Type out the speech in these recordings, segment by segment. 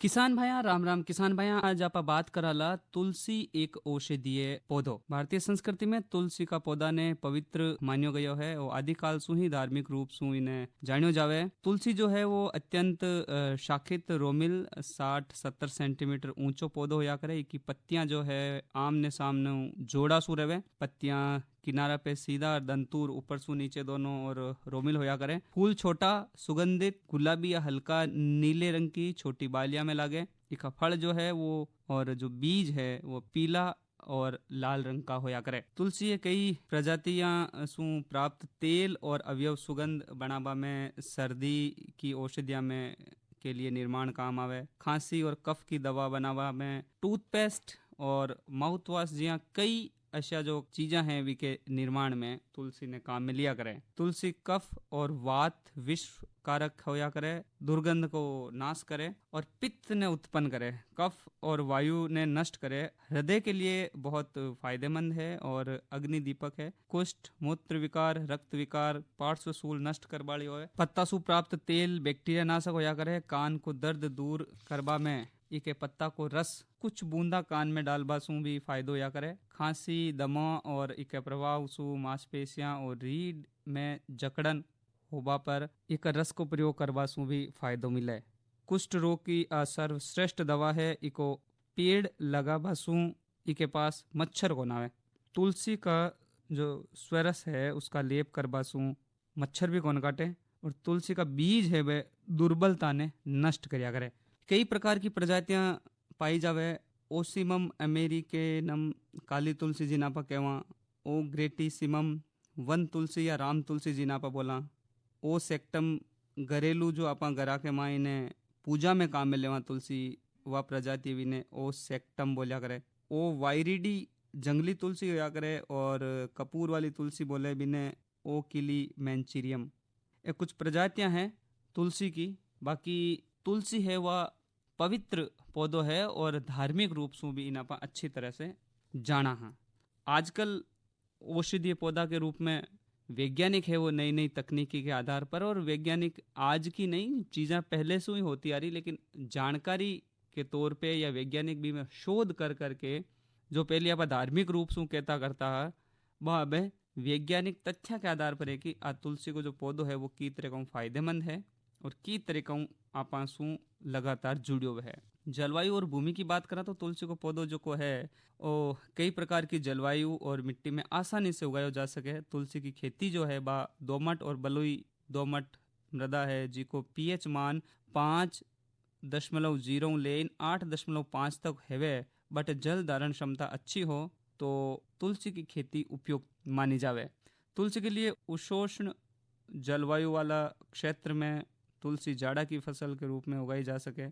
किसान भाया राम राम। किसान भाया आज आप बात कराला तुलसी एक औषधीय पौधो। भारतीय संस्कृति में तुलसी का पौधा ने पवित्र मान्यो गयो है और आदिकाल सु ही धार्मिक रूप सु इन्हें जान्यो जावे। तुलसी जो है वो अत्यंत शाखित रोमिल 60-70 सेंटीमीटर ऊंचो पौधो होया करे। इसकी पत्तियां जो है आमने सामने जोड़ा सु रहे। पत्तियां किनारा पे सीधा, दंतूर ऊपर सु नीचे दोनों और रोमिल होया करे। फूल छोटा, सुगंधित, गुलाबी या हल्का नीले रंग की छोटी बालियां में लागे। इसका फल जो है वो और जो बीज है वो पीला और लाल रंग का होया करे। तुलसी के कई प्रजातियां सु प्राप्त तेल और अवयव सुगंध बनाबा में, सर्दी की औषधियां में के लिए निर्माण काम आवे। खांसी और कफ की दवा बनावा में, टूथपेस्ट और माउथ वॉश जिया कई अशा जो चीजा हैं विके निर्माण में तुलसी ने काम में लिया करे। तुलसी कफ और वात विश्व कारक होया करे, दुर्गंध को नाश करे और पित्त ने उत्पन्न करे, कफ और वायु ने नष्ट करे, हृदय के लिए बहुत फायदेमंद है और अग्नि दीपक है। कुष्ठ, मूत्र विकार, रक्त विकार, पार्श्वशूल नष्ट करवाली होए। पत्ता सु प्राप्त तेल बैक्टीरिया नाशक होया करे। कान को दर्द दूर करवा में इके पत्ता को रस कुछ बूंदा कान में डालबा सु भी फायदो या करे। खांसी, दमा और इके प्रभाव सु मांसपेशियां और रीढ़ में जकड़न होबा पर इक रस को प्रयोग करवा सु भी फायदो मिले। कुष्ठ रोग की सर्वश्रेष्ठ दवा है। इको पेड़ लगाबा सु इके पास मच्छर को ना आवे। तुलसी का जो स्वरस है उसका लेप करबा सु मच्छर भी कौन काटे और तुलसी का बीज है वह दुर्बलता ने नष्ट करया करे। कई प्रकार की प्रजातियां पाई जावे। ओसिमम अमेरिकेनम काली तुलसी जी नापा कहवा, ओ ग्रेटिसिमम वन तुलसी या राम तुलसी जी नापा बोला, ओ सेक्टम घरेलू जो आपा घरा के माँ इन्हें पूजा में काम में लेवा तुलसी व प्रजाति भी ने ओ सेक्टम बोलिया करे। ओ वायरिडी जंगली तुलसी होया करे और कपूर वाली तुलसी बोले भी ने ओ किली मैंचीरियम। ये कुछ प्रजातियां हैं तुलसी की। बाकी तुलसी है वह पवित्र पौधो है और धार्मिक रूप से भी इन्हें अच्छी तरह से जाना है। आजकल औषधीय पौधा के रूप में वैज्ञानिक है वो नई नई तकनीकी के आधार पर, और वैज्ञानिक आज की नई चीज़ें पहले से ही होती आ रही, लेकिन जानकारी के तौर पे या वैज्ञानिक भी में शोध कर करके जो पहले आप धार्मिक रूप से कहता करता है वह अब वैज्ञानिक तथ्य के आधार पर है कि आ तुलसी को जो पौधो है वो की तरह फायदेमंद है और की तरह आपा सु लगातार जुड़ो है। जलवायु और भूमि की बात करा तो तुलसी को पौधो जो को है वो कई प्रकार की जलवायु और मिट्टी में आसानी से उगाया जा सके। तुलसी की खेती जो है बा दोमट और बलुई दोमट मृदा है जिको पीएच मान 5.0 लेन 8.5 तक है, बट जल धारण क्षमता अच्छी हो तो तुलसी की खेती उपयुक्त मानी जावे। तुलसी के लिए उष्णोष्ण जलवायु वाला क्षेत्र में तुलसी जाड़ा की फसल के रूप में उगाई जा सके।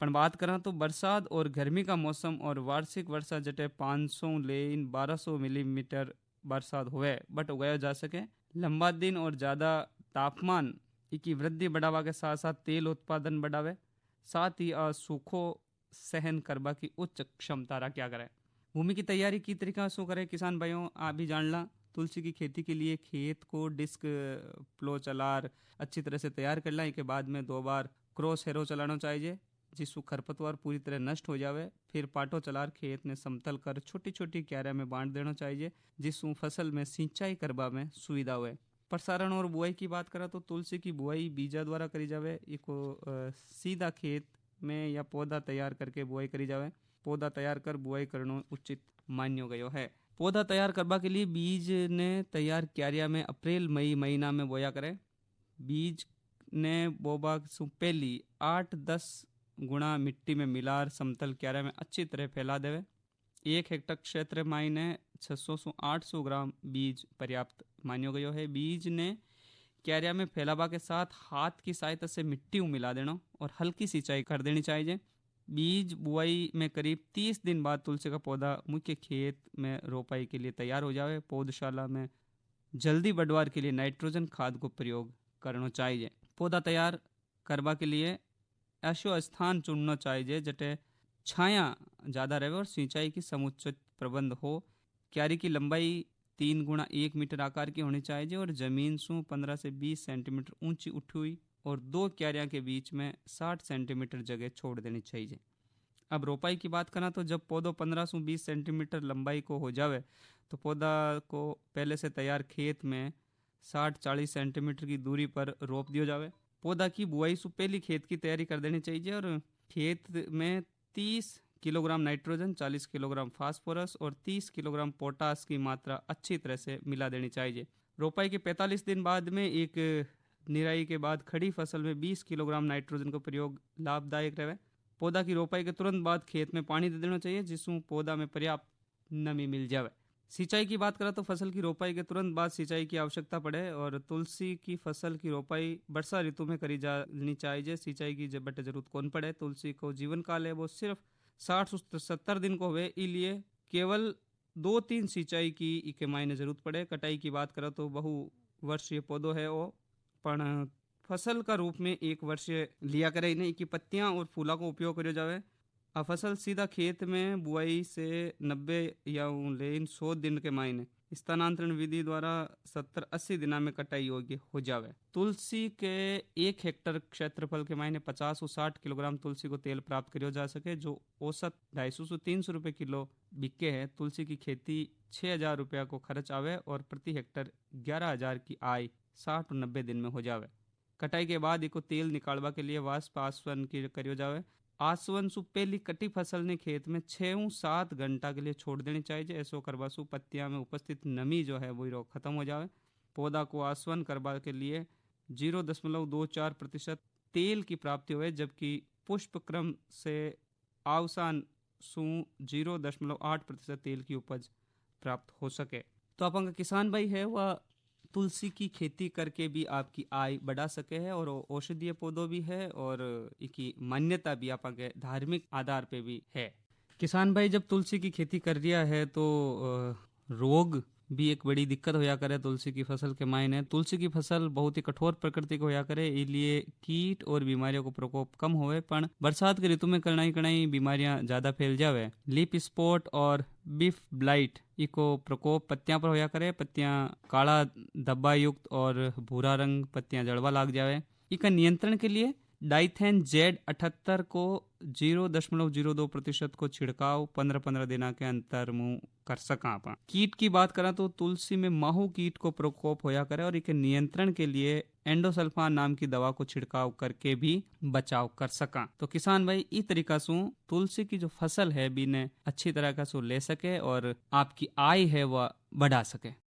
पर बात करें तो बरसात और गर्मी का मौसम और वार्षिक वर्षा जटे 500 लेन 1200 मिलीमीटर बरसात हुए बट उगाया जा सके। लंबा दिन और ज़्यादा तापमान की वृद्धि बढ़ावा के साथ साथ तेल उत्पादन बढ़ावे, साथ ही सूखो सहन करवा की उच्च क्षमता रखा करे। भूमि की तैयारी की तरीका से करे किसान भाइयों आप भी जान ला। तुलसी की खेती के लिए खेत को डिस्क प्लो चलार अच्छी तरह से तैयार कर ला। के बाद में 2 बार क्रॉस हेरो चलाना चाहिए जिससे खरपतवार पूरी तरह नष्ट हो जावे। फिर पाटो चलार खेत में समतल कर छोटी छोटी क्यारियां में बांट देना चाहिए जिससे फसल में सिंचाई करवा में सुविधा हुए। प्रसारण और बुआई की बात करा तो तुलसी की बुआई बीजा द्वारा करी जावे। इसको सीधा खेत में या पौधा तैयार करके बुआई करी जावे। पौधा तैयार कर बुआई करना उचित मान्यो गयो है। पौधा तैयार करवा के लिए बीज ने तैयार क्यारिया में अप्रैल मई महीना में बोया करे। बीज ने बोबा सु पहली 8-10 गुणा मिट्टी में मिलार समतल क्यारिया में अच्छी तरह फैला देवे। 1 हेक्टर क्षेत्र मायने 600 से 800 ग्राम बीज पर्याप्त मान्यो गयो है। बीज ने क्यारिया में फैलावा के साथ हाथ की सहायता से मिट्टी मिला देना और हल्की सिंचाई कर देनी चाहिए। बीज बुआई में करीब 30 दिन बाद तुलसी का पौधा मुख्य खेत में रोपाई के लिए तैयार हो जाए। पौधशाला में जल्दी बढ़वार के लिए नाइट्रोजन खाद को प्रयोग करना चाहिए। पौधा तैयार करवा के लिए ऐसा स्थान चुनना चाहिए जटे छाया ज़्यादा रहे और सिंचाई की समुचित प्रबंध हो। क्यारी की लंबाई 3 गुणा 1 मीटर आकार की होनी चाहिए और जमीन से 15 से 20 सेंटीमीटर ऊंची उठी हुई और 2 क्यारियां के बीच में 60 सेंटीमीटर जगह छोड़ देनी चाहिए। अब रोपाई की बात करें तो जब पौधो 15 से 20 सेंटीमीटर लंबाई को हो जावे तो पौधा को पहले से तैयार खेत में 60-40 सेंटीमीटर की दूरी पर रोप दिया जावे। पौधा की बुआई से पहली खेत की तैयारी कर देनी चाहिए और खेत में 30 किलोग्राम नाइट्रोजन, 40 किलोग्राम फास्फोरस और 30 किलोग्राम पोटास की मात्रा अच्छी तरह से मिला देनी चाहिए। रोपाई के 45 दिन बाद में एक निराई के बाद खड़ी फसल में 20 किलोग्राम नाइट्रोजन का प्रयोग लाभदायक रहे। पौधा की रोपाई के तुरंत बाद खेत में पानी दे देना चाहिए जिसमें पौधा में पर्याप्त नमी मिल जाए। सिंचाई की बात करें तो फसल की रोपाई के तुरंत बाद सिंचाई की आवश्यकता पड़े और तुलसी की फसल की रोपाई वर्षा ऋतु में करी जानी चाहिए। सिंचाई की जब जरूरत कौन पड़े। तुलसी को जीवन काल है वो सिर्फ 60 से 70 दिन को हुए, इसलिए केवल 2-3 सिंचाई की इके मायने जरूरत पड़े। कटाई की बात करें तो बहु वर्षीय पौधो है वो पण फसल का रूप में 1 वर्ष लिया करे। इन्हें की पत्तियां और फूला को उपयोग करो जावे। आ फसल सीधा खेत में बुआई से 90 या 100 दिन के मायने स्थानांतरण विधि द्वारा 70-80 दिना में कटाई योग्य हो जावे। तुलसी के 1 हेक्टर क्षेत्रफल के मायने 50 से 60 किलोग्राम तुलसी को तेल प्राप्त करो जा सके जो औसत 250 से 300 रुपये किलो बिके है। तुलसी की खेती 6,000 रुपया को खर्च आवे और प्रति हेक्टर 11,000 की आय 60 और 90 दिन में हो जावे। कटाई के बाद इको तेल निकालवा के लिए वाष्प आसवन की करियो जावे। आसवन सु पहली कटी फसल ने खेत में 6-7 घंटा के लिए छोड़ देनी चाहिए। ऐसो करवा सु पत्तियां में उपस्थित नमी जो है वो खत्म हो जावे। पौधा को आसवन करवा के लिए 0.24% तेल की प्राप्ति हुए जबकि पुष्प क्रम से अवसान सु 0.8% तेल की उपज प्राप्त हो सके। तो अपन का किसान भाई है वह तुलसी की खेती करके भी आपकी आय बढ़ा सके है और औषधीय पौधों भी है और इसकी मान्यता भी आप धार्मिक आधार पे भी है। किसान भाई जब तुलसी की खेती कर रिया है तो रोग भी एक बड़ी दिक्कत होया करे। तुलसी की फसल के मायने तुलसी की फसल बहुत ही कठोर प्रकृति को होया करे, इसलिए कीट और बीमारियों को प्रकोप कम होवे पण बरसात के ऋतु में कई बीमारियां ज्यादा फैल जावे। लीफ स्पॉट और बीफ ब्लाइट इको प्रकोप पत्तियां पर होया करे। पत्तियां काला धब्बा युक्त और भूरा रंग पत्तियां जड़वा लाग जावे। इसका नियंत्रण के लिए डाइथेन Z78 को 0.02% को छिड़काव 15-15 दिना के अंतर मुंह कर सका। कीट की बात करें तो तुलसी में माहू कीट को प्रकोप होया करे और इसके नियंत्रण के लिए एंडोसल्फान नाम की दवा को छिड़काव करके भी बचाव कर सका। तो किसान भाई इस तरीका से तुलसी की जो फसल है बीने अच्छी तरह का ले सके और आपकी आय है वह बढ़ा सके।